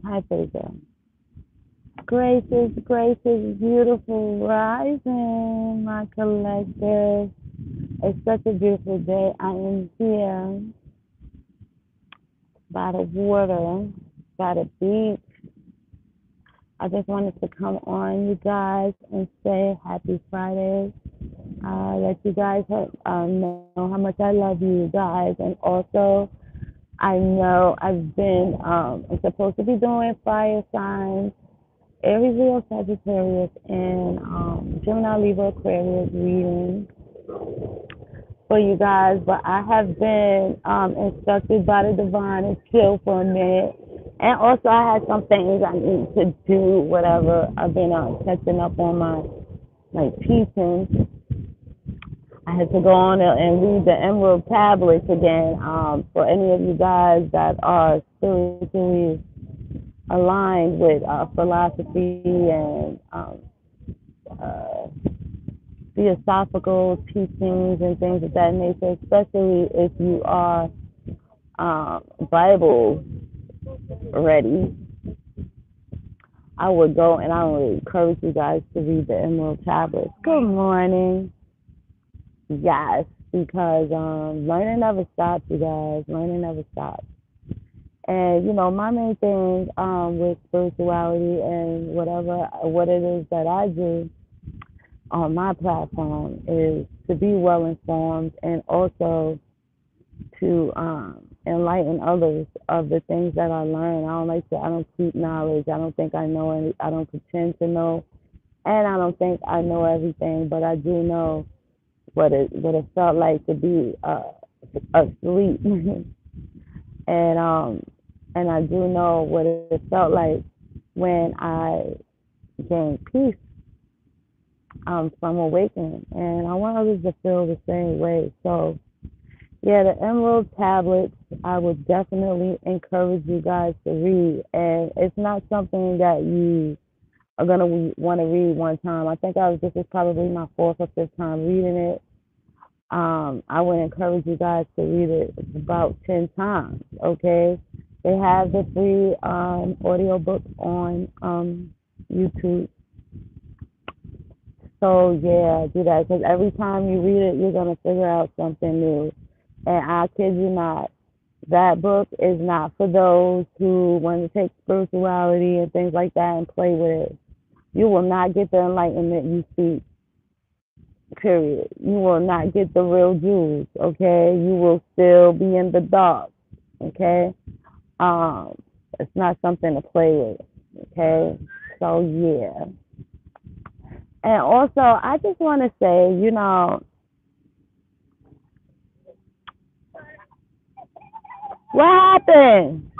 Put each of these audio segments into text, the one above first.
Hi, Fraser. Gracious, beautiful rising, my collective. It's such a beautiful day. I am here by the water, by the beach. I just wanted to come on, you guys, and say happy Friday. Let you guys know how much I love you guys, and also I know I've been I'm supposed to be doing fire signs, Aries, Leo, Sagittarius, and Gemini, Libra, Aquarius reading for you guys, but I have been instructed by the divine to chill for a minute. And also, I had some things I need to do, whatever. I've been catching up on my teachings. I had to go on and read the Emerald Tablets again. For any of you guys that are spiritually aligned with philosophy and theosophical teachings and things of that nature, especially if you are Bible ready, I would go and I would encourage you guys to read the Emerald Tablets. Good morning. Yes, because learning never stops, you guys. Learning never stops. And, my main thing with spirituality and what it is that I do on my platform is to be well informed and also to enlighten others of the things that I learn. I don't keep knowledge. I don't think I know any, I don't pretend to know, and I don't think I know everything, but I do know what it felt like to be asleep. And I do know what it felt like when I gained peace from awakening, and I want others to feel the same way. So, yeah, the Emerald Tablets, I would definitely encourage you guys to read, and it's not something that you are going to want to read one time. I think this is probably my fourth or fifth time reading it. I would encourage you guys to read it about 10 times, okay? They have the free audio book on YouTube. So, yeah, do that, because every time you read it, you're going to figure out something new. And I kid you not, that book is not for those who want to take spirituality and things like that and play with it. You will not get the enlightenment you seek. Period. You will not get the real jewels, okay? You will still be in the dark, okay? It's not something to play with, okay? So, yeah. And also, I just want to say, what happened?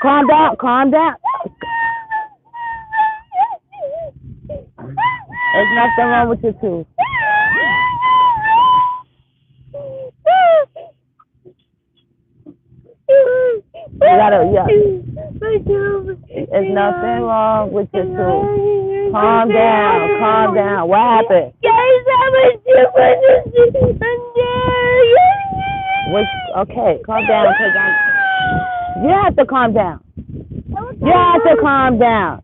Calm down. There's nothing wrong with your tooth. There's nothing wrong with your tooth. Calm down. What happened? Okay, calm down, because you have to calm down.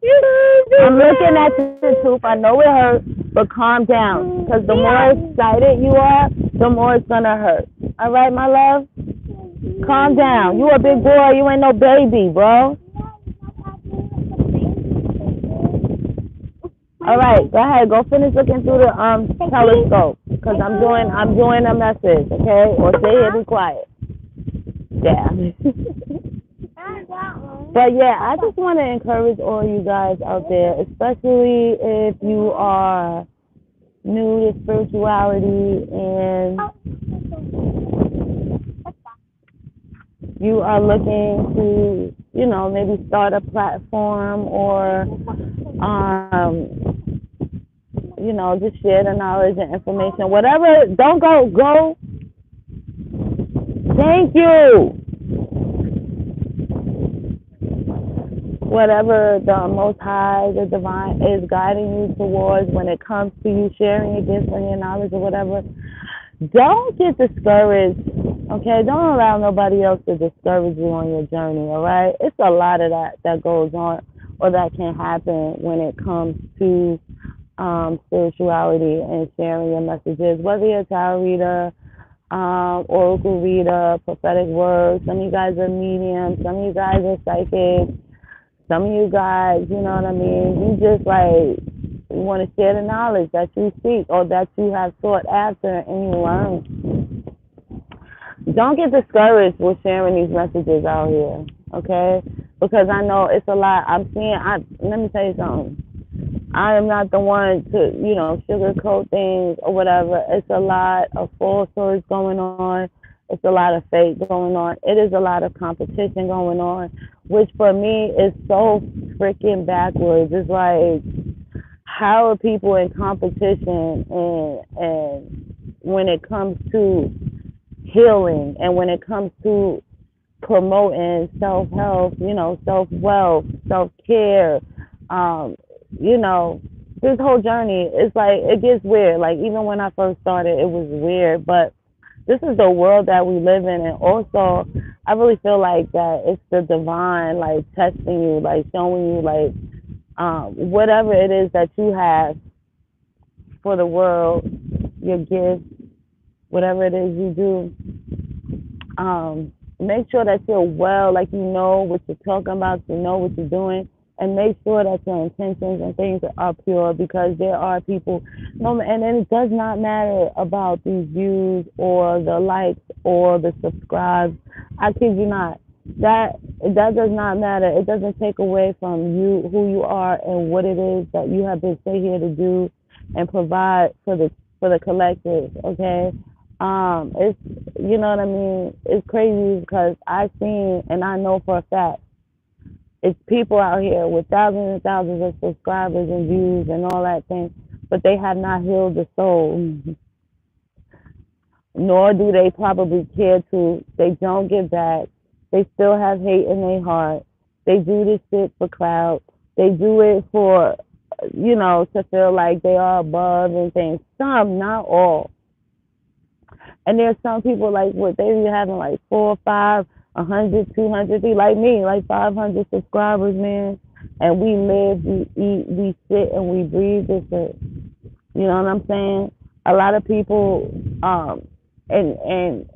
I'm looking at your tooth. I know it hurts, but calm down, because the more excited you are, the more it's going to hurt. All right, my love? Calm down. You a big boy. You ain't no baby, bro. All right, go ahead. Go finish looking through the telescope, because I'm doing a message, okay? Or stay here, be quiet. Yeah. But yeah, I just want to encourage all you guys out there, especially if you are new to spirituality and you are looking to, maybe start a platform or, just share the knowledge and information. Whatever, don't go. Thank you. Whatever the Most High, the Divine, is guiding you towards when it comes to you sharing your gifts and your knowledge or whatever, don't get discouraged Okay, don't allow nobody else to discourage you on your journey, all right? It's a lot of that goes on or that can happen when it comes to spirituality and sharing your messages, whether you're a tarot reader, oracle reader, prophetic words. Some of you guys are mediums. Some of you guys are psychics. Some of you guys, you know what I mean? You just like you want to share the knowledge that you seek or that you have sought after and you learn. Don't get discouraged with sharing these messages out here, okay? Because I know it's a lot. Let me tell you something. I am not the one to, sugarcoat things or whatever. It's a lot of falsehoods going on. It's a lot of fake going on. It is a lot of competition going on, which for me is so freaking backwards. It's like, how are people in competition and when it comes to healing and when it comes to promoting self-help, self-wealth, self-care, um, you know, this whole journey is like, it gets weird. Like, even when I first started, it was weird, but this is the world that we live in. And also, I really feel like that it's the divine, like, testing you, like, showing you, like, whatever it is that you have for the world, your gift, whatever it is you do, make sure that you're well, like you know what you're talking about, you know what you're doing, and make sure that your intentions and things are pure because there are people, and then it does not matter about these views or the likes or the subscribes. I kid you not. That does not matter. It doesn't take away from you, who you are, and what it is that you have been sent here to do and provide for the collective. Okay, it's you know what I mean. It's crazy because I've seen and I know for a fact it's people out here with thousands and thousands of subscribers and views and all that thing, but they have not healed the soul, nor do they probably care to. They don't give back. They still have hate in their heart. They do this shit for clout. They do it for, to feel like they are above and things. Some, not all. And there's some people like what they be having like 4 or 5, 100, 200, they like me, like 500 subscribers, man. And we live, we eat, we sit, and we breathe this shit. You know what I'm saying? A lot of people, and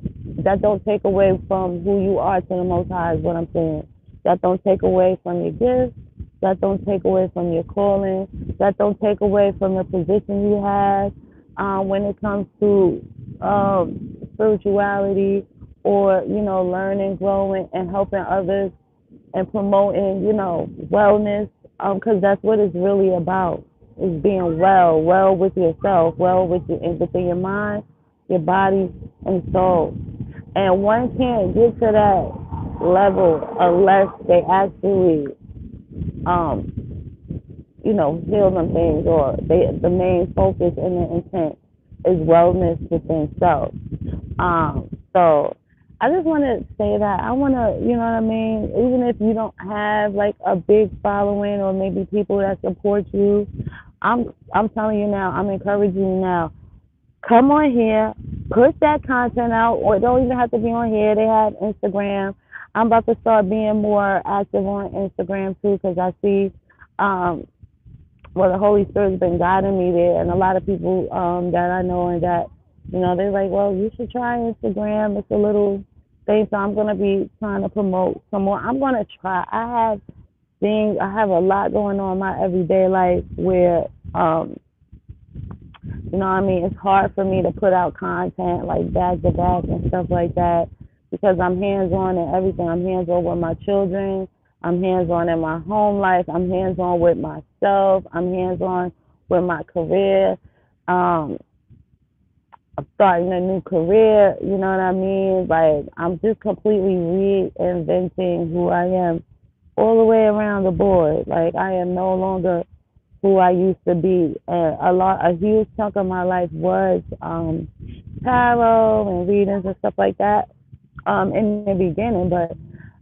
that don't take away from who you are to the Most High is what I'm saying. That don't take away from your gifts. That don't take away from your calling. That don't take away from the position you have when it comes to spirituality or, learning, growing, and helping others and promoting, wellness, because that's what it's really about. Is being well with yourself, well within your mind, your body, and soul. And one can't get to that level unless they actually, heal them things, or the main focus and the intent is wellness within self. So I just want to say that I want to, you know what I mean? Even if you don't have like a big following or maybe people that support you, I'm telling you now, I'm encouraging you now. Come on here, push that content out, or it don't even have to be on here. They have Instagram. I'm about to start being more active on Instagram too, because I see, the Holy Spirit's been guiding me there, and a lot of people that I know and that, they're like, well, you should try Instagram. It's a little thing, so I'm gonna be trying to promote some more. I'm gonna try. I have a lot going on in my everyday life where, you know what I mean? It's hard for me to put out content like back to back and stuff like that because I'm hands on in everything. I'm hands on with my children. I'm hands on in my home life. I'm hands on with myself. I'm hands on with my career. I'm starting a new career. You know what I mean? Like, I'm just completely reinventing who I am all the way around the board. Like, I am no longer who I used to be. A huge chunk of my life was tarot and readings and stuff like that in the beginning, but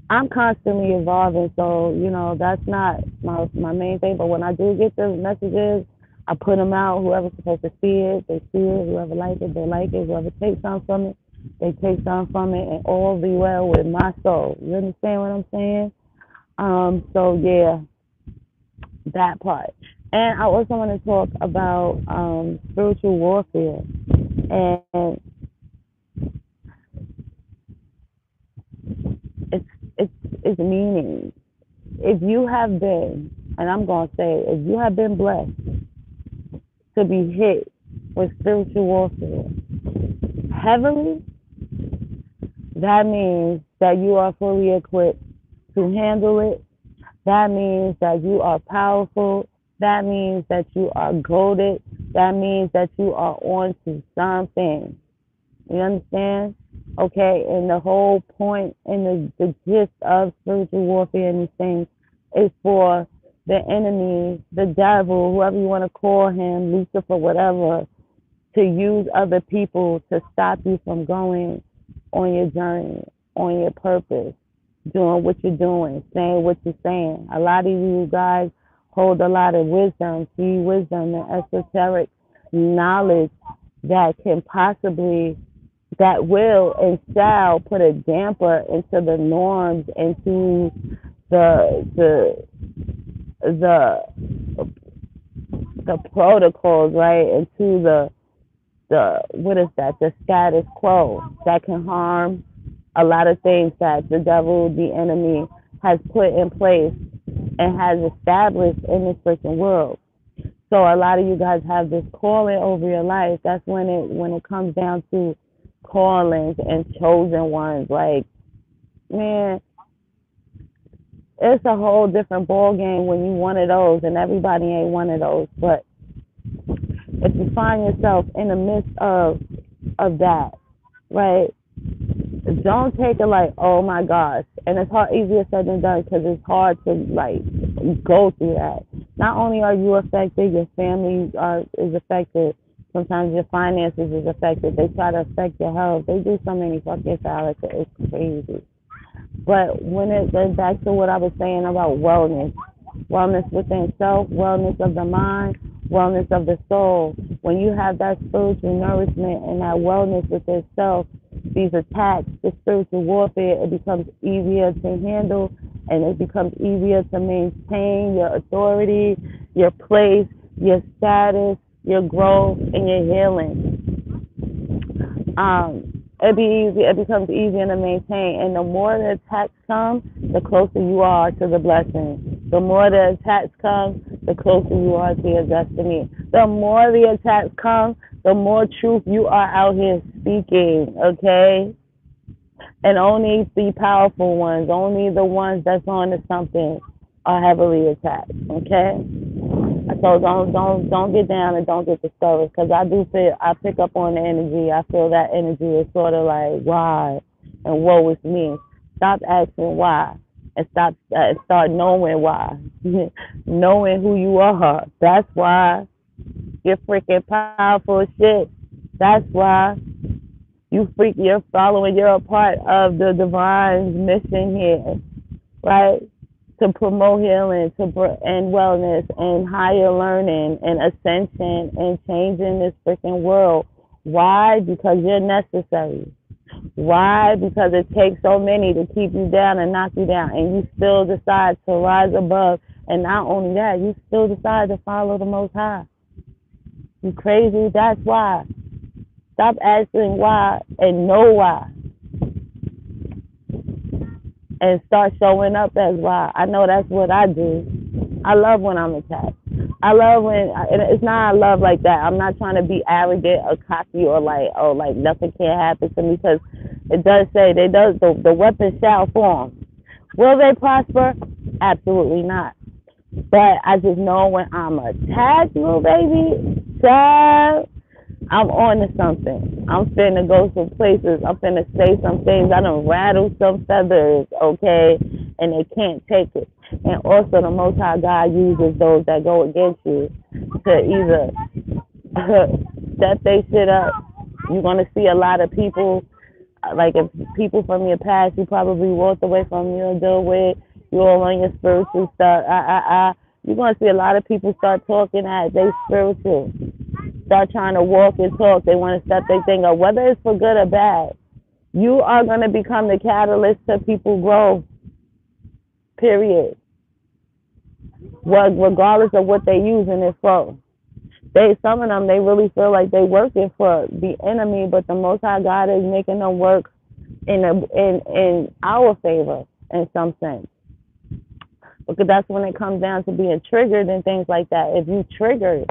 I'm constantly evolving, so that's not my main thing. But when I do get the messages, I put them out. Whoever's supposed to see it, they see it. Whoever likes it, they like it. Whoever takes something from it, They take something from it, and all be well with my soul. You understand what I'm saying? So yeah, that part. And I also want to talk about spiritual warfare and its its meaning. If you have been, and I'm gonna say, if you have been blessed to be hit with spiritual warfare heavily, that means that you are fully equipped to handle it. That means that you are powerful. That means that you are goaded. That means that you are on to something. You understand? Okay, and the whole point and the gist of spiritual warfare and these things is for the enemy, the devil, whoever you want to call him, Lucifer, whatever, to use other people to stop you from going on your journey, on your purpose, doing what you're doing, saying what you're saying. A lot of you guys hold a lot of wisdom, see wisdom and esoteric knowledge that can possibly, that will and shall put a damper into the norms, into the the the protocols, right? Into the what is that? The status quo that can harm a lot of things that the devil, the enemy, has put in place and has established in this freaking world. So a lot of you guys have this calling over your life. That's when it comes down to callings and chosen ones. Like, man, it's a whole different ball game when you one of those, and everybody ain't one of those. But if you find yourself in the midst of that, right? Don't take it like, oh my gosh, and it's hard, easier said than done because it's hard to like go through that. Not only are you affected, your family is affected. Sometimes your finances is affected. They try to affect your health. They do so many fucking salads. It's crazy. But when it goes back to what I was saying about wellness, wellness within self, wellness of the mind, wellness of the soul, when you have that spiritual nourishment and that wellness within self, these attacks, the spiritual warfare, it becomes easier to handle and it becomes easier to maintain your authority, your place, your status, your growth, and your healing. It becomes easier to maintain. And the more the attacks come, the closer you are to the blessing. The more the attacks come, the closer you are to your destiny. The more the attacks come, the more truth you are out here speaking, okay? And only the powerful ones, only the ones that's on to something are heavily attacked, okay? So don't get down and don't get discouraged because I pick up on the energy. I feel that energy is sort of like why and woe is me. Stop asking why and start knowing why, knowing who you are. That's why you're freaking powerful as shit. That's why you're following. You're a part of the divine mission here, right? To promote healing and wellness and higher learning and ascension and changing this freaking world. Why? Because you're necessary. Why? Because it takes so many to keep you down and knock you down, and you still decide to rise above. And not only that, you still decide to follow the Most High. You crazy? That's why. Stop asking why and know why. And start showing up as why. I know that's what I do. I love when I'm attacked. I love when, it's not I love like that. I'm not trying to be arrogant or cocky or like, oh, like nothing can happen to me because it does say, the weapon shall form. Will they prosper? Absolutely not. But I just know when I'm attacked, little baby, child, I'm on to something. I'm finna go some places. I'm finna say some things. I done rattle some feathers, okay? And they can't take it. And also the Most High God uses those that go against you to either set they shit up. You're going to see a lot of people, like if people from your past you probably walked away from, you deal with, you all on your spiritual stuff. You're going to see a lot of people start talking as they spiritual. Start trying to walk and talk. They want to set their thing up, whether it's for good or bad. You are going to become the catalyst to people growth, period. Regardless of what they're using it for. Some of them, they really feel like they working for the enemy, but the Most High God is making them work in our favor in some sense. Because that's when it comes down to being triggered and things like that. If you triggered,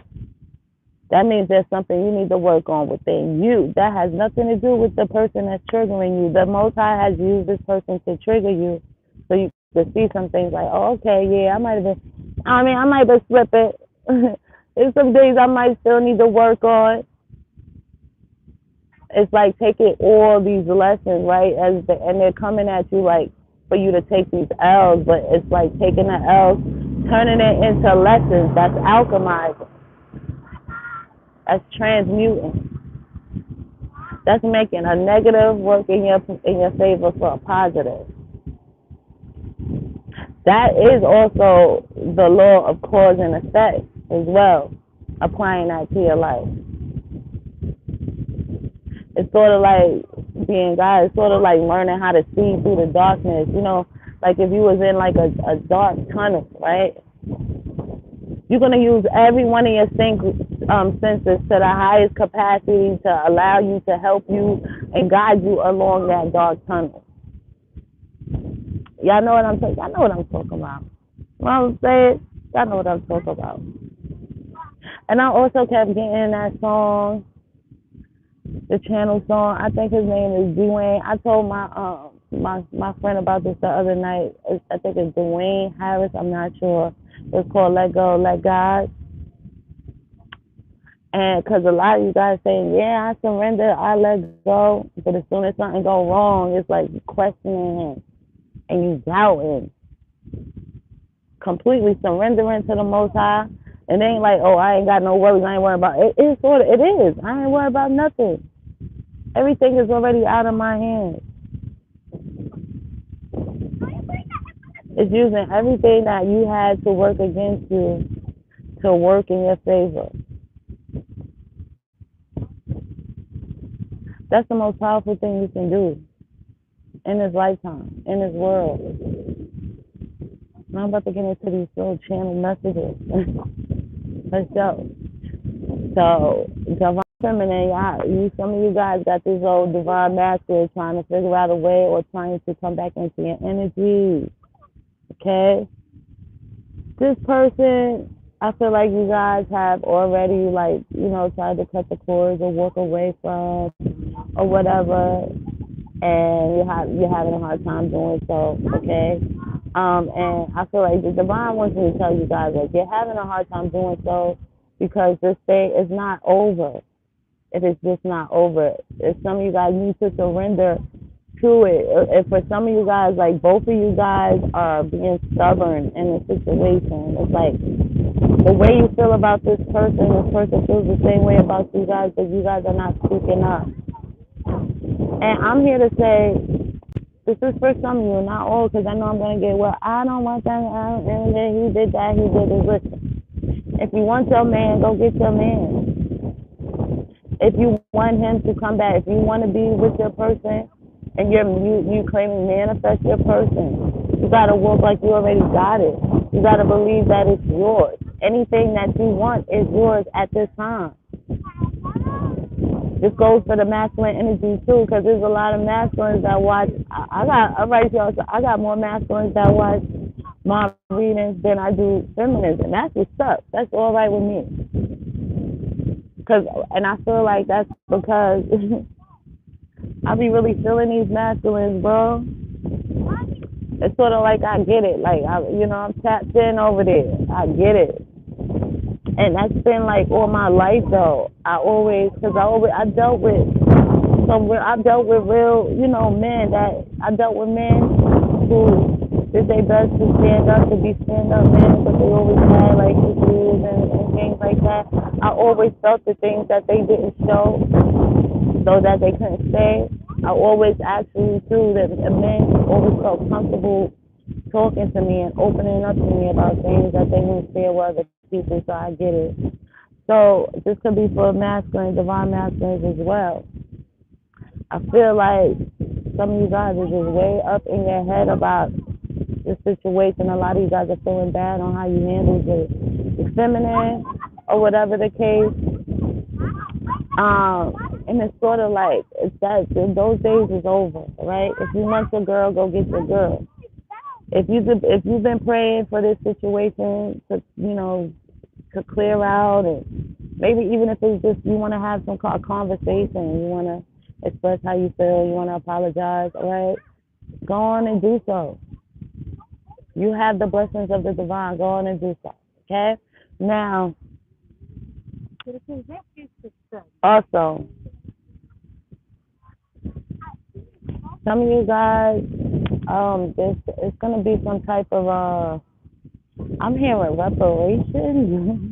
that means there's something you need to work on within you. That has nothing to do with the person that's triggering you. The Most High has used this person to trigger you, so you can see some things like, oh, okay, yeah, I might have been slipping. There's some things I might still need to work on. It's like taking all these lessons, right? And they're coming at you like for you to take these L's, but it's like taking the L's, turning it into lessons. That's alchemizing. That's transmuting. That's making a negative work in your favor for a positive. That is also the law of cause and effect as well, applying that to your life. It's sort of like being God. It's sort of like learning how to see through the darkness. You know, like if you was in like a dark tunnel, right? You're going to use every one of your senses to the highest capacity to allow you, to help you and guide you along that dark tunnel. Y'all know what I'm saying? Y'all know what I'm talking about. You know what I'm saying? Y'all know what I'm talking about. And I also kept getting in that song, the channel song. I think his name is Dwayne. I told my friend about this the other night. I think it's Dwayne Harris. I'm not sure. It's called Let Go, Let God. And because a lot of you guys saying, yeah, I surrender, I let go. But as soon as something go wrong, it's like you questioning him and you doubting. Completely surrendering to the Most High. And it ain't like, oh, I ain't got no worries. I ain't worried about it. It is. I ain't worried about nothing. Everything is already out of my hands. It's using everything that you had to work against you to work in your favor. That's the most powerful thing you can do in this lifetime, in this world. And I'm about to get into these little channel messages. Let's go. So, divine feminine, some of you guys got this old divine masculine trying to figure out a way or trying to come back into your energy. Okay? This person, I feel like you guys have already, like, you know, tried to cut the cords or walk away from or whatever, and you're having a hard time doing so, okay? And I feel like the divine wants me to tell you guys, like, you're having a hard time doing so because this thing is not over. It is just not over. If some of you guys need to surrender to it. If for some of you guys, like both of you guys are being stubborn in the situation. It's like the way you feel about this person feels the same way about you guys, but you guys are not speaking up. And I'm here to say, this is for some of you, not all, because I know I'm going to get, well, I don't want that, he did that, he did this. Listen, if you want your man, go get your man. If you want him to come back, if you want to be with your person, and you claiming manifest your person, you got to walk like you already got it. You got to believe that it's yours. Anything that you want is yours at this time. This goes for the masculine energy too, because there's a lot of masculines that watch. I got more masculines that watch my readings than I do feminism. That's what's up. That's all right with me. And I feel like that's because I be really feeling these masculines, bro. It's sort of like I get it. Like, I'm tapped in over there. I get it. And that's been like all my life though. I dealt with real, men who did their best to stand up, to be stand-up men, but they always had like issues and things like that. I always felt the things that they didn't show, so that they couldn't say. I always actually too that men always felt comfortable talking to me and opening up to me about things that they wouldn't share with other people, so I get it. So this could be for masculine, divine masculines as well. I feel like some of you guys are just way up in your head about the situation. A lot of you guys are feeling bad on how you handled the feminine or whatever the case. And it's sort of like it's that those days is over, right? If you want your girl, go get your girl. If you've been praying for this situation to to clear out, and maybe even if it's just you want to have some conversation, you want to express how you feel, you want to apologize, all right? Go on and do so. You have the blessings of the divine. Go on and do so. Okay? Now, also, some of you guys, it's gonna be some type of I'm hearing reparations.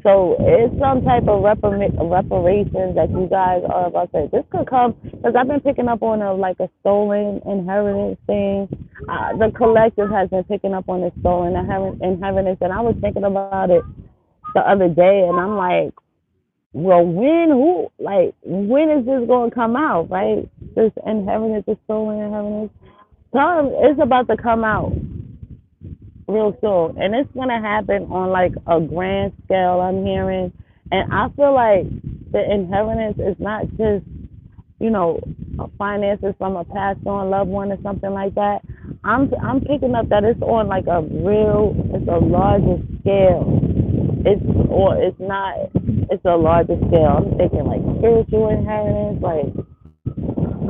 So it's some type of reparations that you guys are about to. This could come because I've been picking up on a stolen inheritance thing. The collective has been picking up on this stolen inheritance, and I was thinking about it the other day, and I'm like, well, when is this going to come out, right? This inheritance, this stolen inheritance, it's about to come out real soon, and it's gonna happen on a grand scale. I'm hearing, and I feel like the inheritance is not just finances from a passed on loved one or something like that. I'm picking up that it's on it's a larger scale. It's not. It's a larger scale. I'm thinking spiritual inheritance,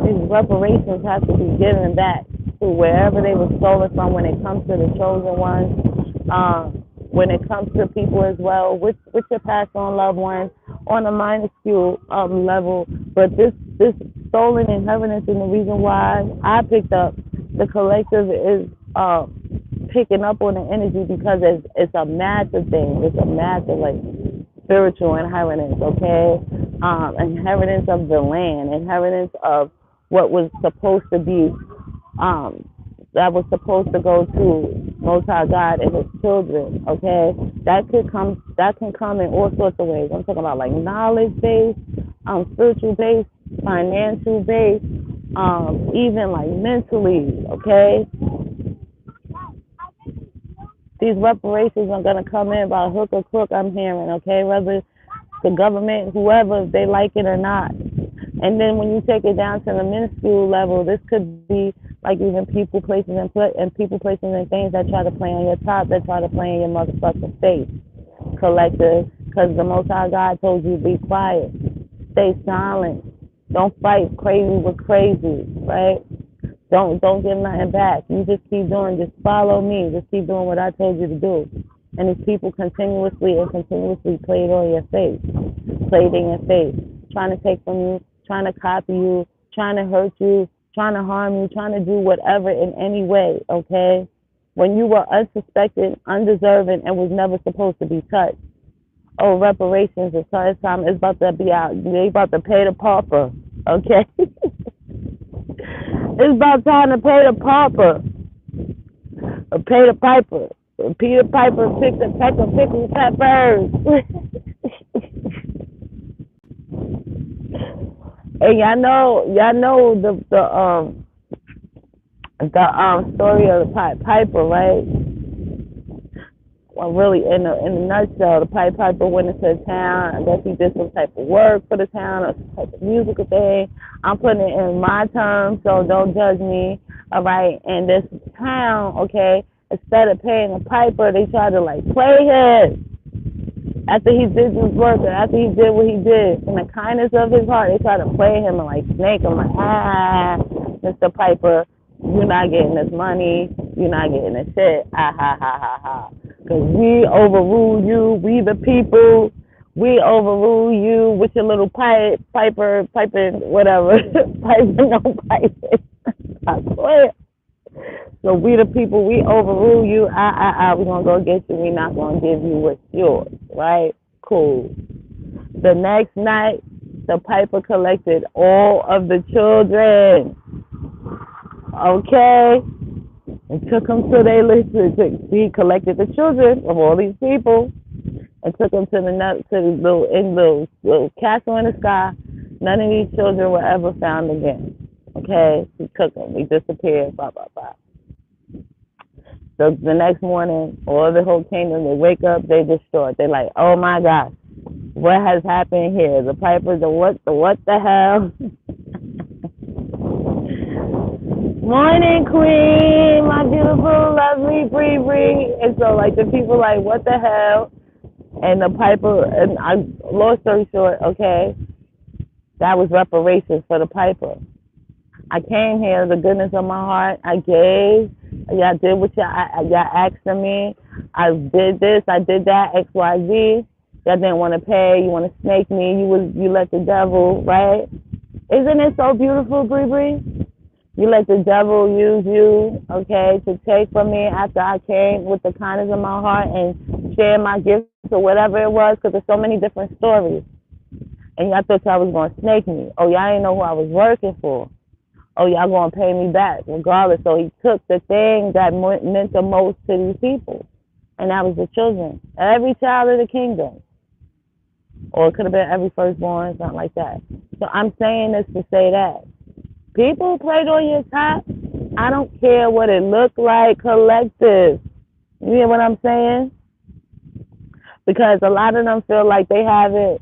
these reparations have to be given back to wherever they were stolen from when it comes to the chosen ones, when it comes to people as well, with your passed on loved ones on a minuscule level. But this stolen inheritance, and the reason why I picked up the collective is picking up on the energy because it's a massive thing. It's a massive spiritual inheritance, okay? Inheritance of the land, inheritance of what was supposed to be, that was supposed to go to Most High God and His children, okay? That can come in all sorts of ways. I'm talking about knowledge based, spiritual based, financial based, even mentally, okay? These reparations are gonna come in by hook or crook. I'm hearing, okay, whether the government, whoever, they like it or not. And then when you take it down to the minuscule level, this could be even people, places, and people, places, and things that try to play on your top, that try to play in your motherfucking face, collective. Because the Most High God told you be quiet, stay silent, don't fight crazy with crazy, right? Don't give nothing back. You just keep doing. Just follow me. Just keep doing what I told you to do. And these people continuously played on your face, played in your face, trying to take from you, trying to copy you, trying to hurt you, trying to harm you, trying to do whatever in any way, okay? When you were unsuspected, undeserving, and was never supposed to be touched. Oh, reparations, it's time. It's about to be out. They about to pay the pauper, okay? It's about time to pay the pauper, or pay the piper. Peter Piper picked a peck of pickled peppers. And y'all know the story of the Piper, right? Well, really, in a nutshell, the Piper went into a town. I guess he did some type of work for the town, or some type of musical thing. I'm putting it in my terms, so don't judge me, all right? And this town, okay, instead of paying the Piper, they tried to play him. After he did his work, and after he did what he did, in the kindness of his heart, they tried to play him and snake him, Mr. Piper, you're not getting this money, you're not getting this shit, ha ha ha ha ha. Because we overrule you, we the people, we overrule you with your little piping, whatever, piping, no piping, I swear. So we the people, we overrule you, we're going to go get you, we're not going to give you what's yours, right? Cool. The next night, the Piper collected all of the children, okay? And took them to their list. He collected the children of all these people and took them to the little castle in the sky. None of these children were ever found again. Okay, he took him. He disappeared. Blah blah blah. So the next morning, all the whole kingdom, they wake up, they distraught. They're like, oh my gosh, what has happened here? The pipers, what the hell? Morning, Queen, my beautiful, lovely Bree Bree. And so, like, the people like, what the hell? And the piper, and long story short, okay, that was reparations for the piper. I came here, the goodness of my heart. I gave. Y'all did what y'all asked of me. I did this, I did that, X, Y, Z. Y'all didn't want to pay. You want to snake me. You let the devil, right? Isn't it so beautiful, Bree Bree? You let the devil use you, okay, to take from me after I came with the kindness of my heart and share my gifts or whatever it was, because there's so many different stories. And y'all thought y'all was going to snake me. Oh, y'all didn't know who I was working for. Oh, y'all going to pay me back regardless. So he took the thing that meant the most to these people, and that was the children. Every child of the kingdom. Or it could have been every firstborn, something like that. So I'm saying this to say that. People played on your top. I don't care what it looked like, collective. You hear what I'm saying? Because a lot of them feel like they have it.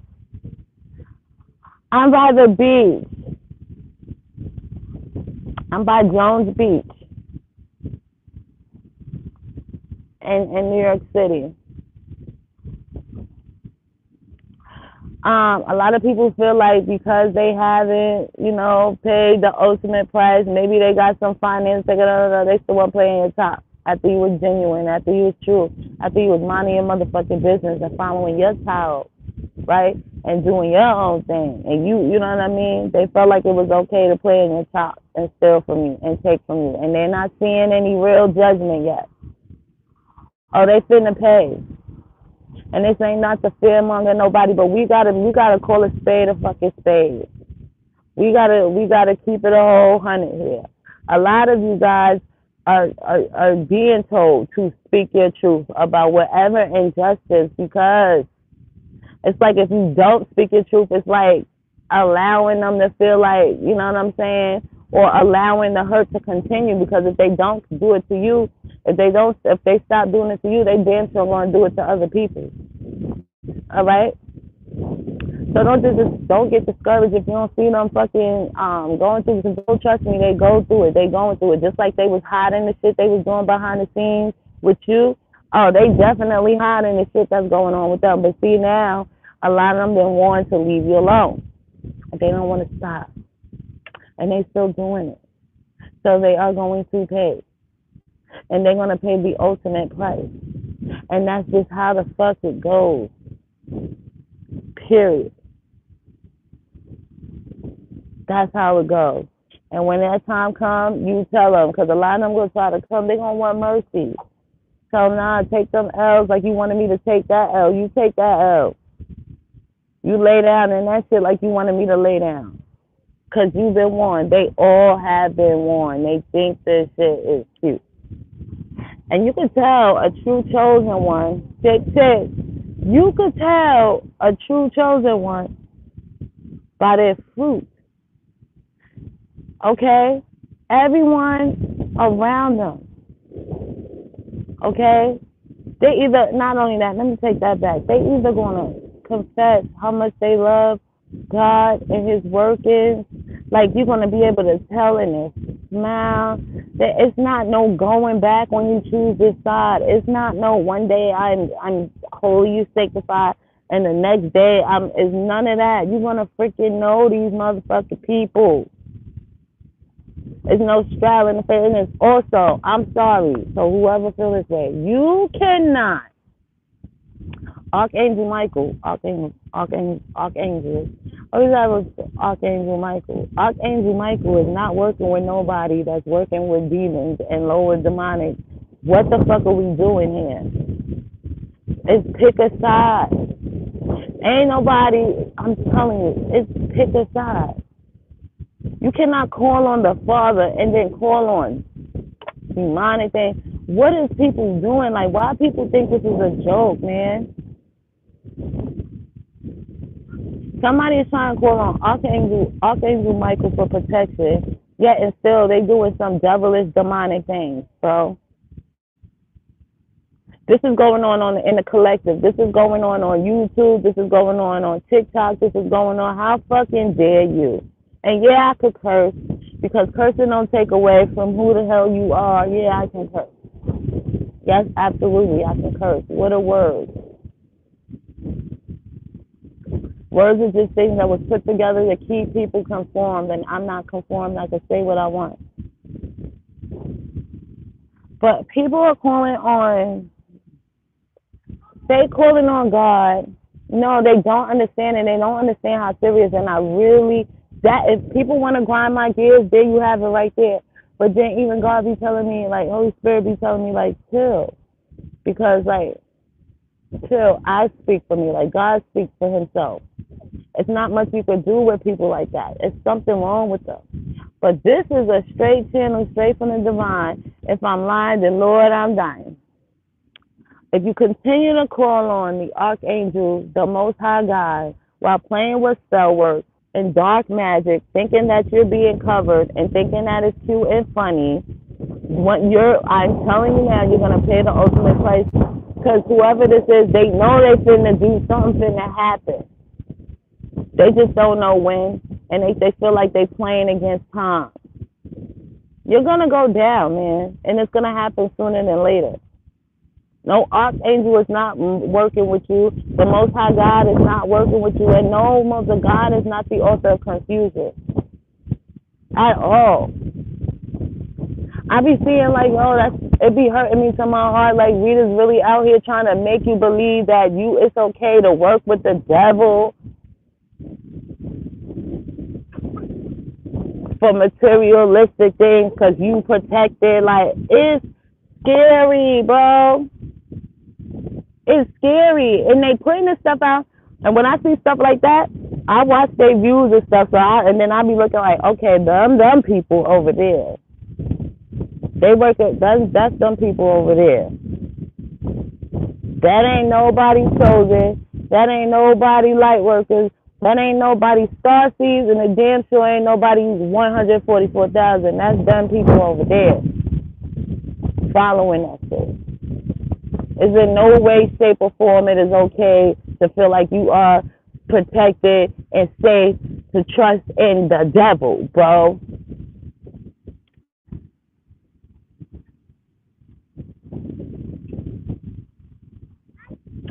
I'm by the beach. I'm by Jones Beach in New York City. A lot of people feel like because they haven't, paid the ultimate price, maybe they got some finance, they still want to play in your top. After you was genuine, after you was true, after you was minding your motherfucking business and following your child, right? And doing your own thing. And you know what I mean? They felt like it was okay to play in your top and steal from you and take from you. And they're not seeing any real judgment yet. Oh, they finna pay. And this ain't not to fearmonger nobody, but we gotta call a spade a fucking spade. We gotta keep it a whole 100 here. A lot of you guys are being told to speak your truth about whatever injustice, because it's like if you don't speak your truth, it's like allowing them to feel like, you know what I'm saying, or allowing the hurt to continue, because if they don't do it to you, if they stop doing it to you, they damn sure going to do it to other people. All right? So don't get discouraged if you don't see them fucking going through, because don't trust me, they go through it. They going through it. Just like they was hiding the shit they was doing behind the scenes with you. Oh, they definitely hiding the shit that's going on with them. But see now, a lot of them been warned to leave you alone. And they don't want to stop. And they still doing it. So they are going to pay. And they're going to pay the ultimate price. And that's just how the fuck it goes. Period. That's how it goes. And when that time comes, you tell them, because a lot of them going to try to come, they're going to want mercy. Tell them, nah, take them L's like you wanted me to take that L. You take that L. You lay down in that shit like you wanted me to lay down. Because you've been warned. They all have been warned. They think this shit is cute. And you can tell a true chosen one, you could tell a true chosen one by their fruit. Okay? Everyone around them. Okay? They either, not only that, let me take that back. They either going to confess how much they love God and his workings. Like, you're going to be able to tell in their smile that it's not no going back when you choose this side. It's not no one day I'm holy, you sanctified, and the next day it's none of that. You're going to freaking know these motherfucking people. There's no straddling the fence. And it's also, I'm sorry, so whoever feels this way, you cannot. Archangel Michael. Always have Archangel Michael. Archangel Michael is not working with nobody that's working with demons and lower demonic. What the fuck are we doing here? It's pick a side. Ain't nobody, I'm telling you, it's pick a side. You cannot call on the Father and then call on demonic things. What is people doing? Like, why people think this is a joke, man? Somebody is trying to call on Archangel Michael for protection. Yet and still they doing some devilish demonic things, bro. This is going on in the collective. This is going on YouTube. This is going on TikTok. This is going on. How fucking dare you? And yeah, I could curse because cursing don't take away from who the hell you are. Yeah, I can curse. Yes, absolutely, I can curse. What a word. Words are just things that was put together to keep people conformed, and I'm not conformed. I can say what I want. But people are calling on God. No, they don't understand, and they don't understand how serious. And I really, that if people want to grind my gears, there you have it right there. But then even God be telling me, like, Holy Spirit be telling me, like, chill. Because, like, chill, I speak for me. Like, God speaks for himself. It's not much you can do with people like that. It's something wrong with them. But this is a straight channel, straight from the divine. If I'm lying, then Lord, I'm dying. If you continue to call on the archangel, the Most High God, while playing with spell work and dark magic, thinking that you're being covered and thinking that it's cute and funny, I'm telling you now, you're gonna pay the ultimate price. Because whoever this is, they know they finna do something finna happen. They just don't know when, and they feel like they playing against time. You're gonna go down, man, and it's gonna happen sooner than later. No archangel is not working with you. The Most High God is not working with you, and no, Mother God is not the author of confusion at all. I be seeing like, it be hurting me to my heart. Like, readers really out here trying to make you believe that it's okay to work with the devil for materialistic things because you protected. Like, it's scary, bro. It's scary. And they putting this stuff out. And when I see stuff like that, I watch their views and stuff. And then I be looking like, okay, them people over there. They work at, that's them people over there. That ain't nobody chosen. That ain't nobody light workers. That ain't nobody star seeds, and the damn sure ain't nobody 144,000. That's them people over there following that shit. Is in no way, shape, or form it is okay to feel like you are protected and safe to trust in the devil, bro.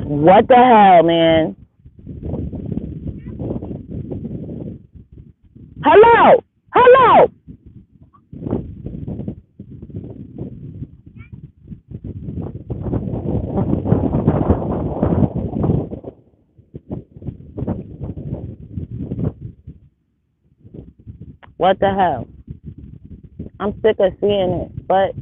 What the hell, man? Hello? Hello? What the hell? I'm sick of seeing it. But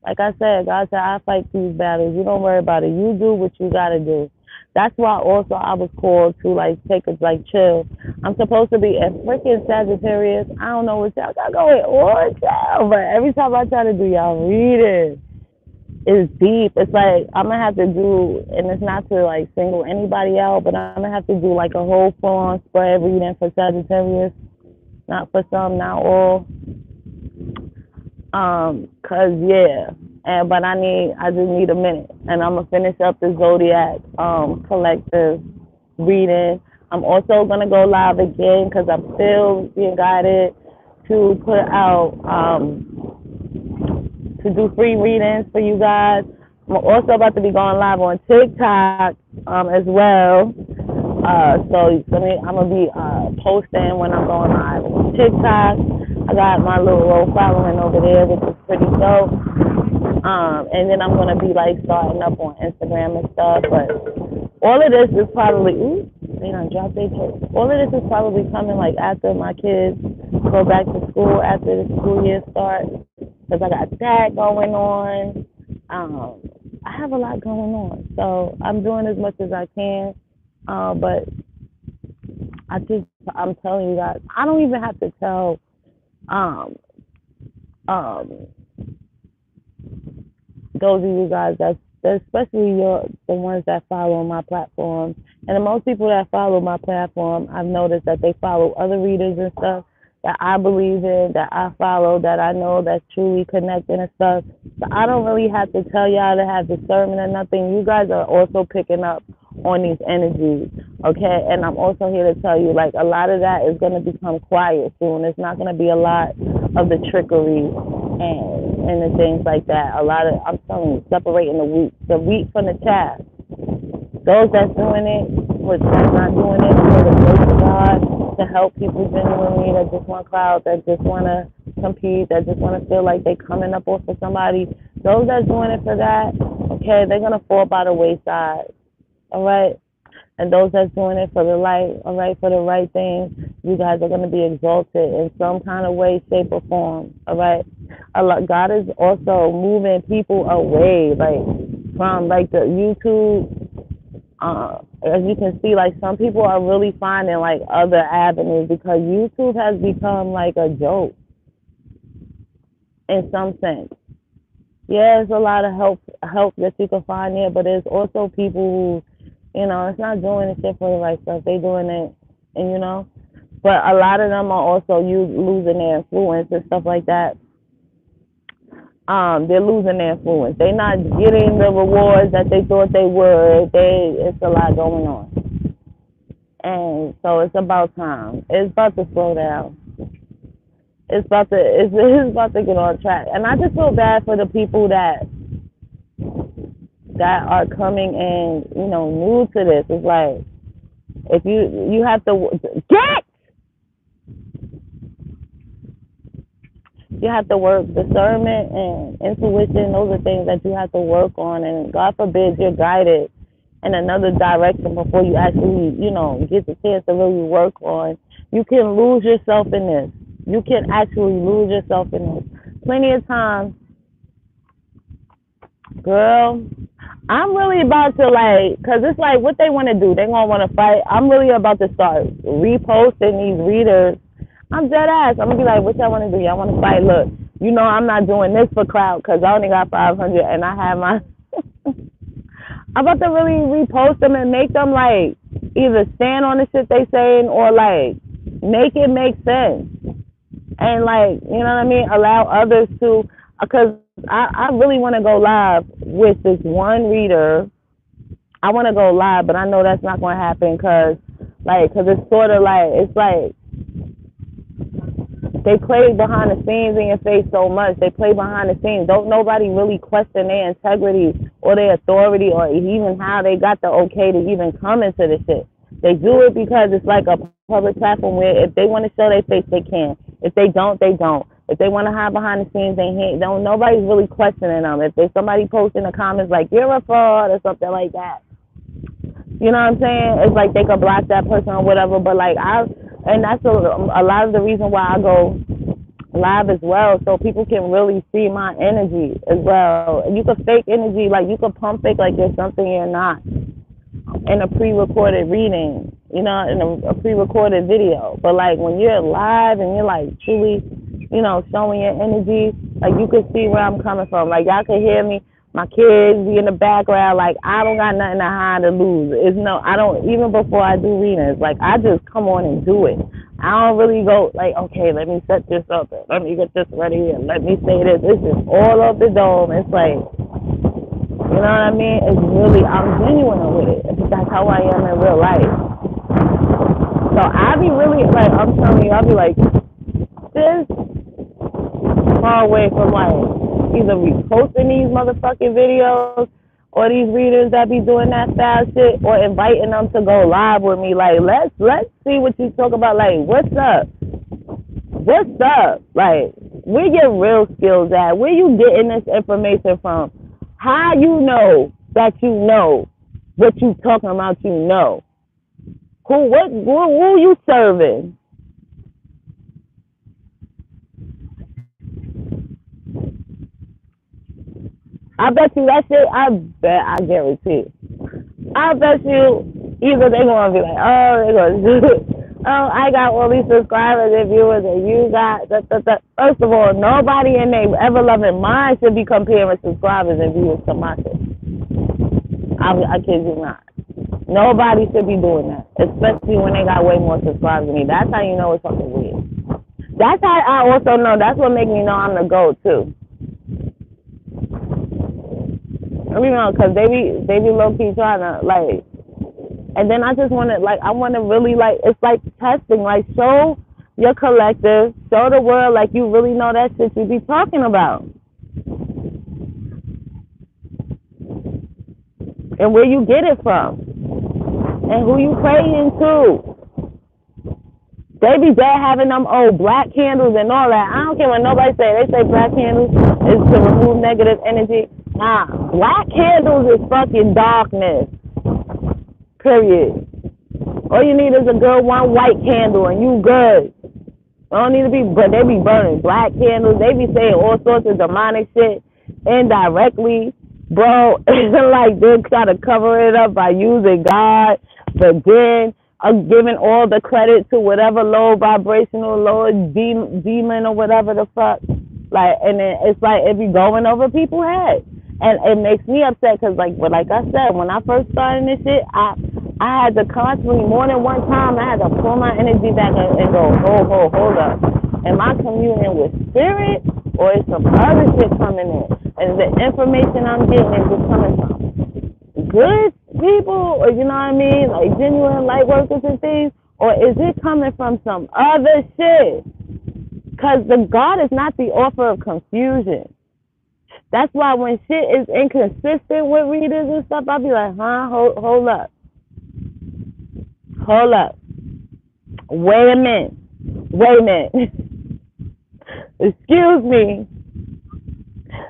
like I said, God said, I fight these battles. You don't worry about it. You do what you got to do. That's why also I was called to like take a chill. I'm supposed to be a freaking Sagittarius. I don't know what y'all got going on, child. But every time I try to do y'all reading, it's deep. It's like I'm gonna have to do, and it's not to like single anybody out, but I'm gonna have to do like a whole full on spread reading for Sagittarius. Not for some, not all. 'Cause yeah, but I just need a minute, and I'm gonna finish up the Zodiac collective reading. I'm also gonna go live again because I'm still being guided to put out to do free readings for you guys. I'm also about to be going live on TikTok as well. So I'm gonna be posting when I'm going live on TikTok. I got my little following over there, which is pretty dope. And then I'm gonna be like starting up on Instagram and stuff. But all of this is probably they done dropped their church. All of this is probably coming like after my kids go back to school after the school year starts. Because I got that going on. I have a lot going on, so I'm doing as much as I can. But I'm telling you guys, I don't even have to tell um, those of you guys that especially the ones that follow my platform, and the most people that follow my platform, I've noticed that they follow other readers and stuff. that I believe in, that I follow, that I know that's truly connecting and stuff. So I don't really have to tell y'all to have discernment or nothing. You guys are also picking up on these energies, okay? And I'm also here to tell you, like, a lot of that is going to become quiet soon. It's not going to be a lot of the trickery and the things like that. A lot of, I'm telling you, separating the wheat from the chaff. Those that's doing it, which that's not doing it for the grace of God, to help people genuinely that just want clout, that just want to compete, that just want to feel like they coming up off of somebody. Those that's doing it for that, okay, they're going to fall by the wayside, all right? And those that's doing it for the light, all right, for the right thing, you guys are going to be exalted in some kind of way, shape, or form, all right? God is also moving people away, like, from, like, the YouTube. As you can see, like, some people are really finding like other avenues because YouTube has become like a joke in some sense. Yeah, there's a lot of help that you can find there, but there's also people who, it's not doing the shit for the right stuff. They doing it, and but a lot of them are also losing their influence and stuff like that. They're losing their influence. They're not getting the rewards that they thought they would. It's a lot going on. And so it's about time. It's about to slow down. It's about to get on track. And I just feel bad for the people that are coming in, new to this. It's like, if you have to get, you have to work discernment and intuition. Those are things that you have to work on. And God forbid you're guided in another direction before you actually, get the chance to really work on. You can lose yourself in this. You can actually lose yourself in this. Plenty of times, girl, I'm really about to, like, because it's like what they want to do. They going to want to fight. I'm really about to start reposting these readers. I'm dead ass. I'm going to be like, what y'all want to do? Y'all want to fight? Look, I'm not doing this for clout because I only got 500 and I have my... I'm about to really repost them and make them, like, either stand on the shit they saying or, like, make it make sense. And, like, you know what I mean? Allow others to... Because I really want to go live with this one reader. I want to go live, but I know that's not going to happen because it's sort of like... It's like... They play behind the scenes in your face so much. They play behind the scenes. Don't nobody really question their integrity or their authority or even how they got the okay to even come into this shit. They do it because it's like a public platform where if they want to show their face, they can. If they don't, they don't. If they want to hide behind the scenes, they don't. Nobody's really questioning them. If there's somebody posting in the comments like, you're a fraud or something like that, you know what I'm saying? It's like they could block that person or whatever, but like and that's a lot of the reason why I go live as well, so people can really see my energy as well. You could fake energy, like you could pump fake like there's something you're not in a pre-recorded reading, in a pre-recorded video. But like when you're live and you're like truly, showing your energy, like you could see where I'm coming from. Like y'all could hear me. My kids be in the background, like, I don't got nothing to hide or lose. I don't, even before I do readings, like, I just come on and do it. I don't really go, like, okay, let me set this up, let me get this ready, and let me say this. This is all of the dome. It's like, you know what I mean? It's really, I'm genuine with it. That's how I am in real life. So I be really, like, I'm telling you, I'll be like, this far away from, like, either reposting these motherfucking videos or these readers that be doing that style shit or inviting them to go live with me. Like, let's see what you talk about. Like, what's up? What's up? Like, where your real skills at? Where you getting this information from? How you know that you know what you talking about you know? Who you serving? I bet you that shit, I guarantee. I bet you either they gonna be like, oh, they gonna do it. Oh, I got all these subscribers and viewers and you got First of all, nobody in their ever loving mind should be comparing subscribers and viewers to my shit. I kid you not. Nobody should be doing that, especially when they got way more subscribers than me. That's how you know it's something weird. That's how I also know. That's what makes me know I'm the GOAT too. You know, because they be low key trying to like, and then I just want to like, I want to really like, it's like testing, like show your collective, show the world like you really know that shit you be talking about, and where you get it from, and who you praying to. They be dead having them old black candles and all that. I don't care what nobody say. They say black candles is to remove negative energy. Nah, black candles is fucking darkness. Period. All you need is a good one white candle and you good. Don't need to be, but they be burning black candles. They be saying all sorts of demonic shit indirectly. Bro, it's like they try to cover it up by using God, but then giving all the credit to whatever low vibrational, low demon or whatever the fuck. Like, and then it's like it be going over people's heads. And it makes me upset because, like I said, when I first started this shit, I had to constantly, more than one time, I had to pull my energy back and go, hold up. Am I communing with spirit or is some other shit coming in? And the information I'm getting is just coming from good people, or you know what I mean, like genuine light workers and things, or is it coming from some other shit? Because the God is not the author of confusion. That's why when shit is inconsistent with readers and stuff, I'll be like, hold up. Wait a minute. Excuse me.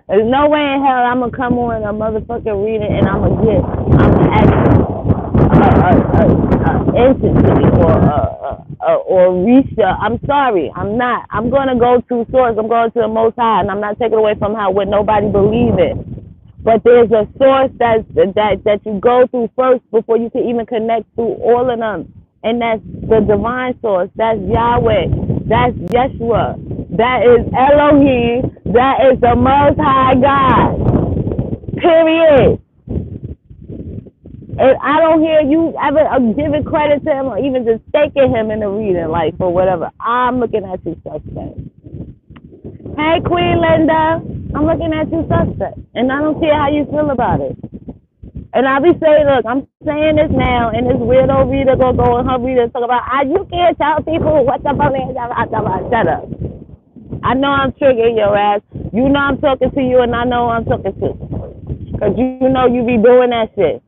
There's no way in hell I'm going to come on a motherfucking reading and I'm going to actually entity or Risha. I'm sorry, I'm not. I'm going to go to source. I'm going to the Most High, and I'm not taking away from what nobody believes in. But there's a source that you go through first before you can even connect through all of them. And that's the divine source. That's Yahweh. That's Yeshua. That is Elohim. That is the Most High God. Period. And I don't hear you ever giving credit to him or even just taking him in the reading, like, for whatever. I'm looking at you suspect. Hey, Queen Linda. I'm looking at you suspect. And I don't care how you feel about it. And I'll be saying, look, I'm saying this now, and this weirdo reader gonna go in her reader and talk about, you can't tell people what the fuck is. Shut up. I know I'm triggering your ass. You know I'm talking to you, and I know I'm talking to. Because you know you be doing that shit.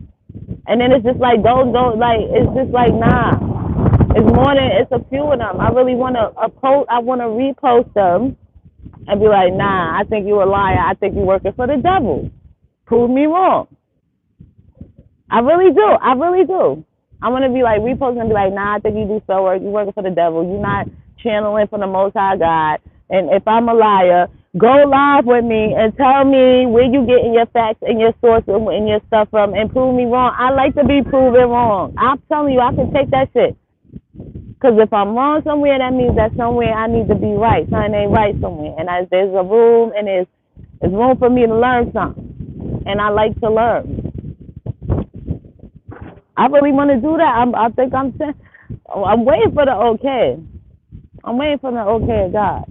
And then it's just like, don't, like, it's just like, nah. It's more than, it's a few of them. I really want to repost them and be like, nah, I think you a liar. I think you working for the devil. Prove me wrong. I really do. I want to be like, repost and be like, nah, I think you do so work. You working for the devil. You're not channeling for the Most High God. And if I'm a liar, go live with me and tell me where you getting your facts and your sources and your stuff from and prove me wrong. I like to be proven wrong. I'm telling you, I can take that shit. Because if I'm wrong somewhere, that means that somewhere I need to be right. Something ain't right somewhere. And there's a room, and there's room for me to learn something. And I like to learn. I really want to do that. I think I'm waiting for the okay. I'm waiting for the okay of God.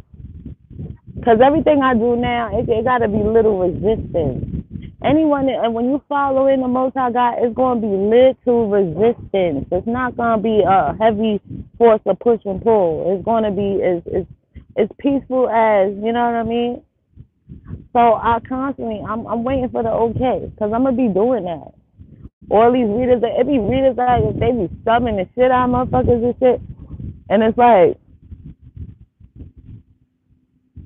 Because everything I do now, it got to be little resistance. Anyone, and when you follow in the Most High God, it's going to be little resistance. It's not going to be a heavy force of push and pull. It's going to be as peaceful as, you know what I mean? So I'm waiting for the okay, because I'm going to be doing that. All these readers, it be readers that they be stubbing the shit out of motherfuckers and shit. And it's like,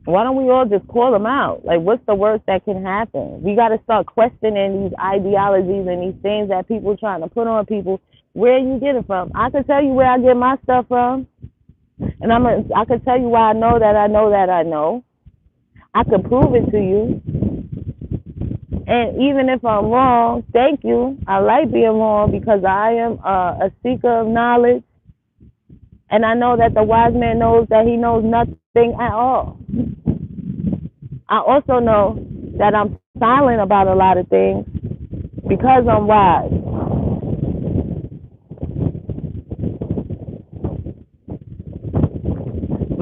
why don't we all just call them out? Like, what's the worst that can happen? We got to start questioning these ideologies and these things that people trying to put on people. Where you get it from? I can tell you where I get my stuff from. And I can tell you why I know that I know that I know. I can prove it to you. And even if I'm wrong, thank you. I like being wrong because I am a seeker of knowledge. And I know that the wise man knows that he knows nothing at all. I also know that I'm silent about a lot of things because I'm wise.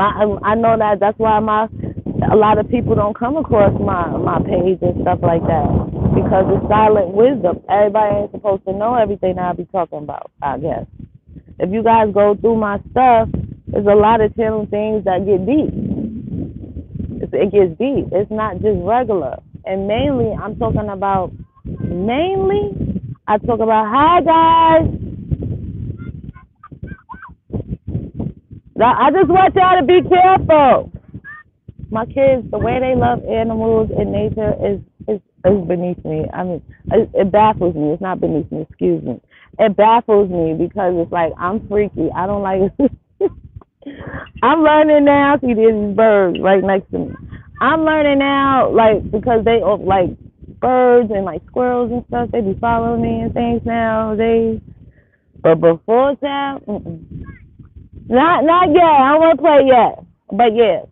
I know that's why a lot of people don't come across my page and stuff like that, because it's silent wisdom. Everybody ain't supposed to know everything that I be talking about, I guess. If you guys go through my stuff, there's a lot of channel things that get deep. It gets deep. It's not just regular. And mainly, I talk about, hi guys. I just want y'all to be careful. My kids, the way they love animals and nature is beneath me. I mean, it baffles me. It's not beneath me, excuse me. It baffles me because it's like, I'm freaky. I don't like I'm learning now. See, there's these birds right next to me. I'm learning now, like, because they like birds and like squirrels and stuff. They be following me and things nowadays. But before that, not yet. I don't want to play yet. But yeah,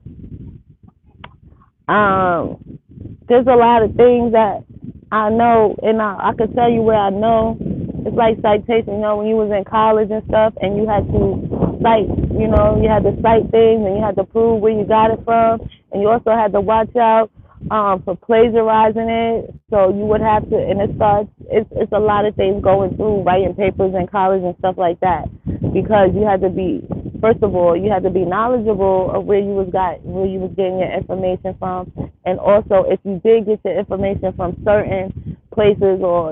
there's a lot of things that I know, and I could tell you where I know. It's like citation, when you was in college and stuff, and you had to cite, you had to cite things, and you had to prove where you got it from, and you also had to watch out for plagiarizing it. So you would have to, and it's a lot of things going through writing papers in college and stuff like that, because you had to be, first of all, you had to be knowledgeable of where you was getting your information from, and also if you did get your information from certain places or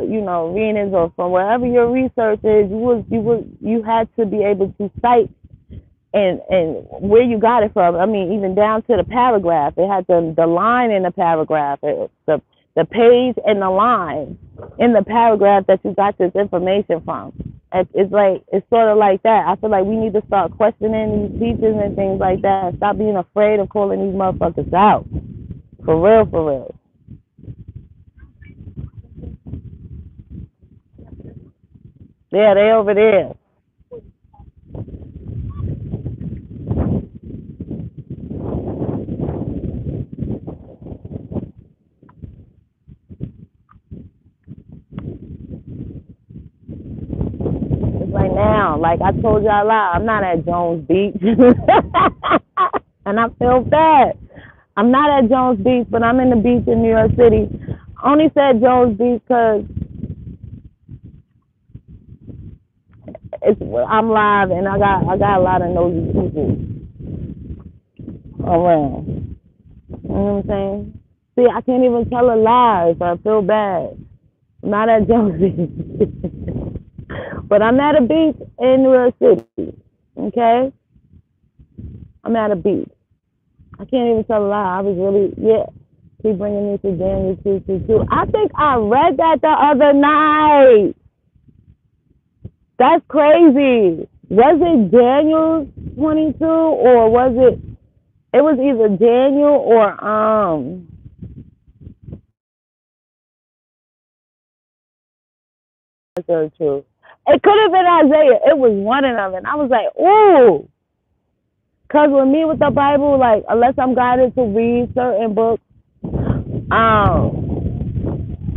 readings or from wherever your research is, you had to be able to cite and where you got it from. I mean, even down to the paragraph. It had the line in the paragraph, the page and the line in the paragraph that you got this information from. It's sort of like that. I feel like we need to start questioning these teachers and things like that, and stop being afraid of calling these motherfuckers out. For real, for real. Yeah, they over there. It's like now, like I told y'all, I'm not at Jones Beach, and I feel bad. I'm not at Jones Beach, but I'm in the beach in New York City. I only said Jones Beach because I'm live and I got a lot of nosy people around. You know what I'm saying? See, I can't even tell a lie, so I feel bad. I'm not at Jones Beach, but I'm at a beach in New York City. Okay, I'm at a beach. I can't even tell a lie. I was really Keep bringing me to Daniel 2:22. I think I read that the other night. That's crazy. Was it Daniel 22 or was it? It was either Daniel or That's very true. It could have been Isaiah. It was one of them, and I was like, ooh. Cause with me with the Bible, like unless I'm guided to read certain books, I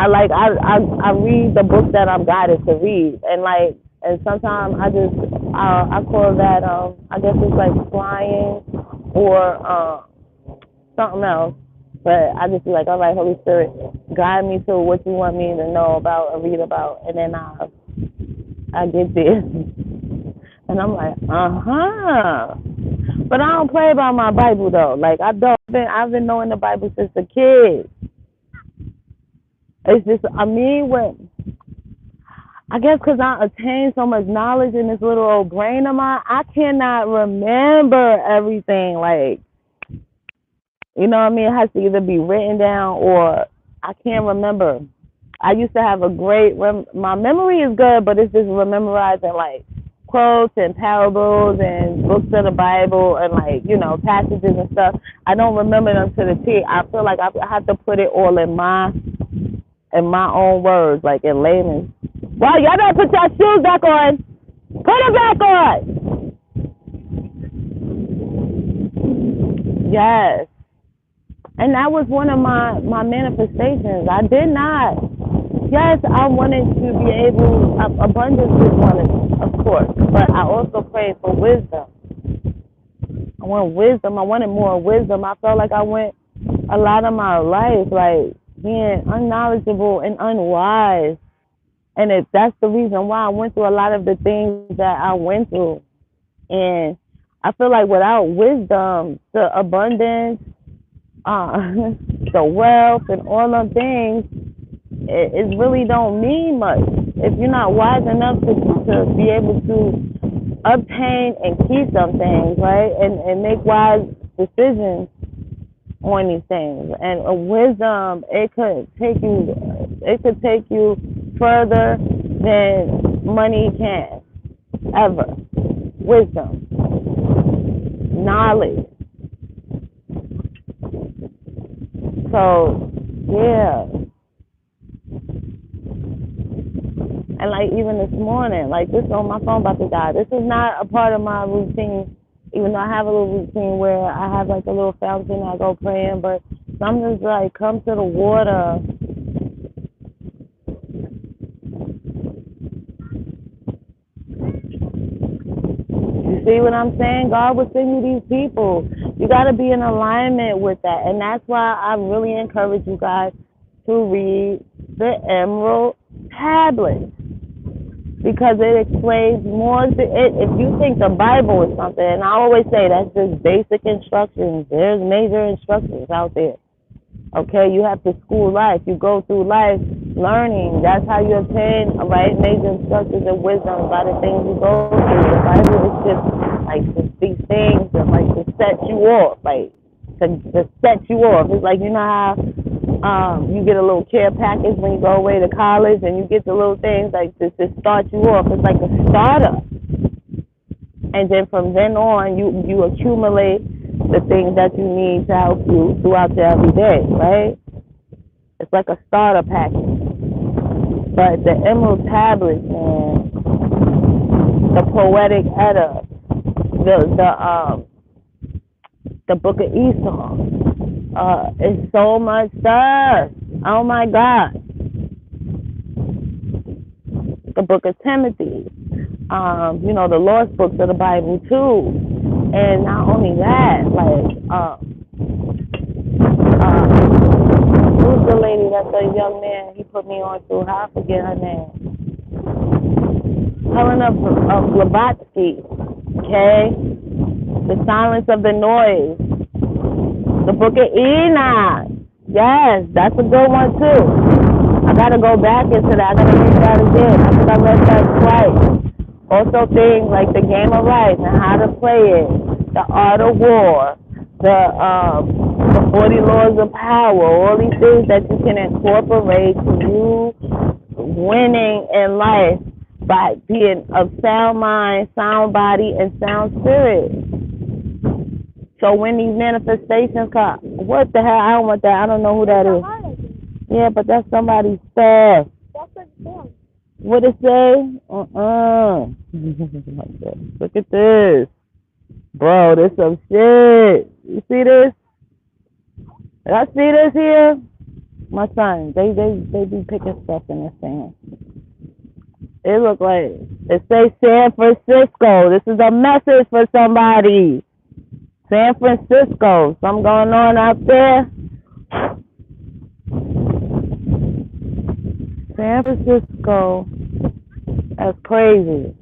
read the book that I'm guided to read, and sometimes I call that I guess it's like flying or something else, but I just be like, all right, Holy Spirit, guide me to what you want me to know about or read about, and then I get there, and I'm like, but I don't play about my Bible though. Like I've been knowing the Bible since a kid. It's just, I guess because I attained so much knowledge in this little old brain of mine, I cannot remember everything. Like, you know what I mean? It has to either be written down or I can't remember. I used to have a great, my memory is good, but it's just memorizing like quotes and parables and books of the Bible and passages and stuff. I don't remember them to the T. I feel like I have to put it all in my own words, like in layman's. Well, y'all better put your shoes back on. Put it back on. Yes. And that was one of my manifestations. I did not. Yes, I wanted to be able, abundance is one, of course, but I also prayed for wisdom. I want wisdom. I wanted more wisdom. I felt like I went a lot of my life like being unknowledgeable and unwise. And that's the reason why I went through a lot of the things that I went through. And I feel like without wisdom, the abundance, the wealth, and all them things, it really don't mean much if you're not wise enough to be able to obtain and keep some things, right? And make wise decisions on these things. And wisdom, it could take you further than money can ever. Wisdom, knowledge. So yeah. And like even this morning, like this on my phone about to die. This is not a part of my routine, even though I have a little routine where I have like a little fountain I go praying, but something's like come to the water. You see what I'm saying? God will send you these people. You got to be in alignment with that. And that's why I really encourage you guys to read the Emerald Tablets. Because it explains more. If you think the Bible is something, and I always say that's just basic instructions. There's major instructions out there. Okay, you have to school life. You go through life learning. That's how you obtain, right, major instructions and wisdom by the things you go through. The Bible is just like these things that like to set you off, like to set you off. It's like, you know how you get a little care package when you go away to college, and you get the little things like to start you off. It's like a starter, and then from then on, you accumulate the things that you need to help you throughout your everyday, right? It's like a starter package. But the Emerald Tablets, man, the Poetic Edda, the Book of Esau, it's so much stuff. Oh my God. The Book of Timothy, the lost books of the Bible too. And not only that, like, who's the lady that's a young man he put me on to? I forget her name. Helena Blavatsky, okay? The Silence of the Noise. The Book of Enoch. Yes, that's a good one too. I gotta go back into that. I gotta read that again. I think I read that twice. Also things like the game of life and how to play it, the art of war, the 40 laws of power, all these things that you can incorporate to you winning in life by being of sound mind, sound body, and sound spirit. So when these manifestations come, what the hell? I don't want that. I don't know who that is. Yeah, but that's somebody's stuff. That's a what it say? Look at this. Bro, this some shit. You see this? I see this here? My son, they be picking stuff in this thing. It look like, it say San Francisco. This is a message for somebody. San Francisco. Something going on out there? San Francisco. That's crazy.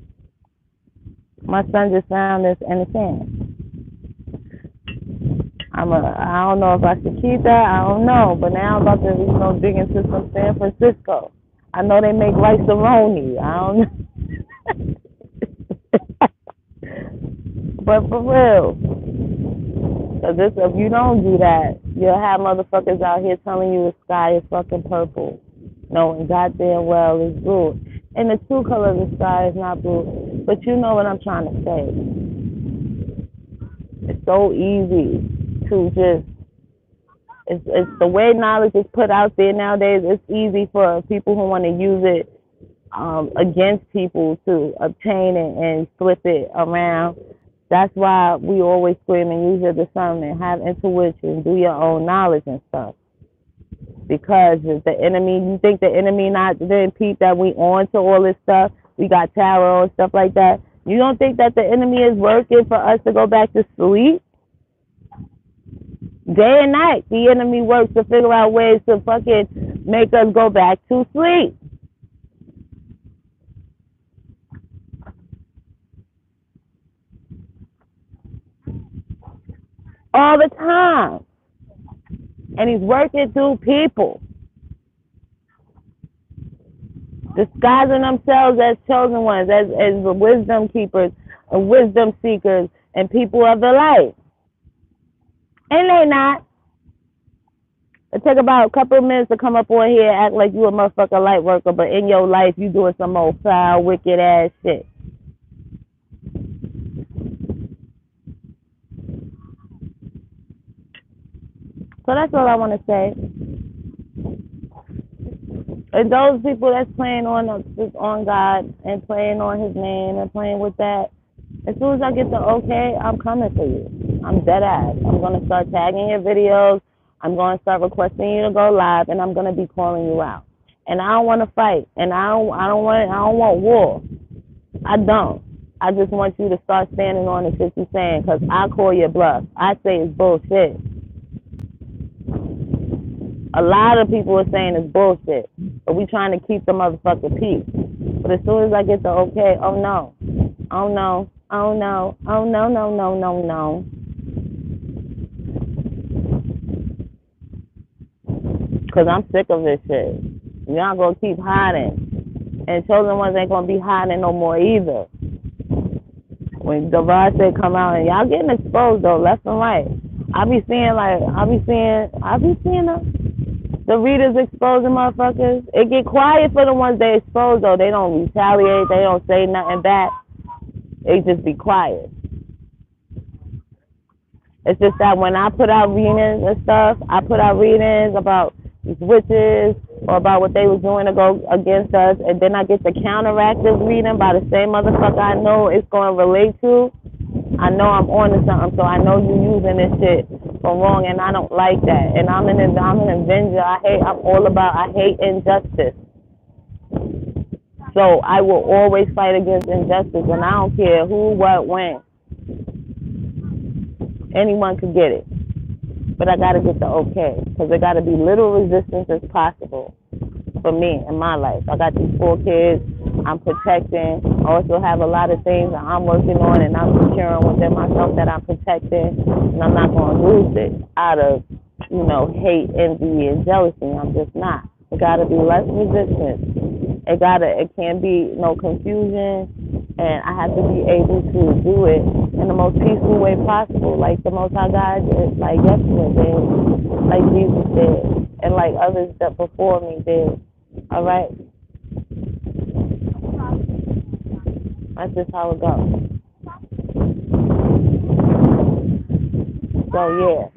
My son just found this in the sand. I don't know if I should keep that. I don't know. But now I'm about to, dig into some San Francisco. I know they make rice-a-roni. I don't know. But for real. Because if you don't do that, you'll have motherfuckers out here telling you the sky is fucking purple. Knowing goddamn well it's blue. And the true color of the sky is not blue. But you know what I'm trying to say. It's so easy to just, it's the way knowledge is put out there nowadays. It's easy for people who want to use it against people to obtain it and flip it around. That's why we always scream and use your discernment, have intuition, do your own knowledge and stuff. Because the enemy, you think the enemy didn't peep that we on to all this stuff? We got tarot and stuff like that. You don't think that the enemy is working for us to go back to sleep? Day and night, the enemy works to figure out ways to fucking make us go back to sleep. All the time. And he's working through people, disguising themselves as chosen ones, as wisdom keepers, wisdom seekers, and people of the light. And they not. It take about a couple of minutes to come up on here and act like you a motherfucking light worker, but in your life you doing some old foul, wicked ass shit. So that's all I want to say. And those people that's playing on God and playing on His name and playing with that, as soon as I get the okay, I'm coming for you. I'm dead ass. I'm gonna start tagging your videos. I'm gonna start requesting you to go live, and I'm gonna be calling you out. And I don't want to fight, and I don't want war. I don't. I just want you to start standing on the shit you're saying, because I call your bluff. I say it's bullshit. A lot of people are saying it's bullshit, but we trying to keep the motherfucking peace. But as soon as I get the okay, oh no, oh no, oh no, oh no, no, no, no, no. Because I'm sick of this shit. Y'all gonna keep hiding. And chosen ones ain't gonna be hiding no more either. When Divine said come out, and y'all getting exposed though, left and right. I be seeing the readers exposing motherfuckers. It get quiet for the ones they expose though. They don't retaliate. They don't say nothing back. They just be quiet. It's just that when I put out readings and stuff, I put out readings about these witches or about what they was doing to go against us, and then I get the counteractive reading by the same motherfucker I know it's going to relate to. I know I'm on to something, so I know you using this shit for wrong, and I don't like that. And I'm an avenger. I hate injustice. So I will always fight against injustice, and I don't care who, what, when. Anyone could get it. But I got to get the okay, because there got to be little resistance as possible for me in my life. I got these 4 kids I'm protecting. I also have a lot of things that I'm working on and I'm securing within myself that I'm protecting, and I'm not going to lose it out of, hate, envy, and jealousy. I'm just not. It got to be less resistance. It can't be no confusion, and I have to be able to do it in the most peaceful way possible, like the Most High God did, like Yeshua did, like Jesus did, and like others that before me did. All right? That's just how it goes. So, yeah.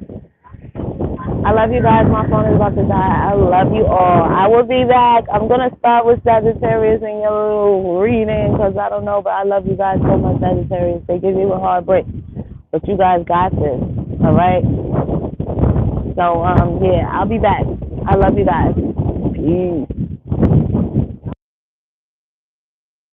I love you guys. My phone is about to die. I love you all. I will be back. I'm going to start with Sagittarius and your little reading because I don't know, but I love you guys so much, Sagittarius. They give you a hard break, but you guys got this. All right? So, yeah, I'll be back. I love you guys. Peace.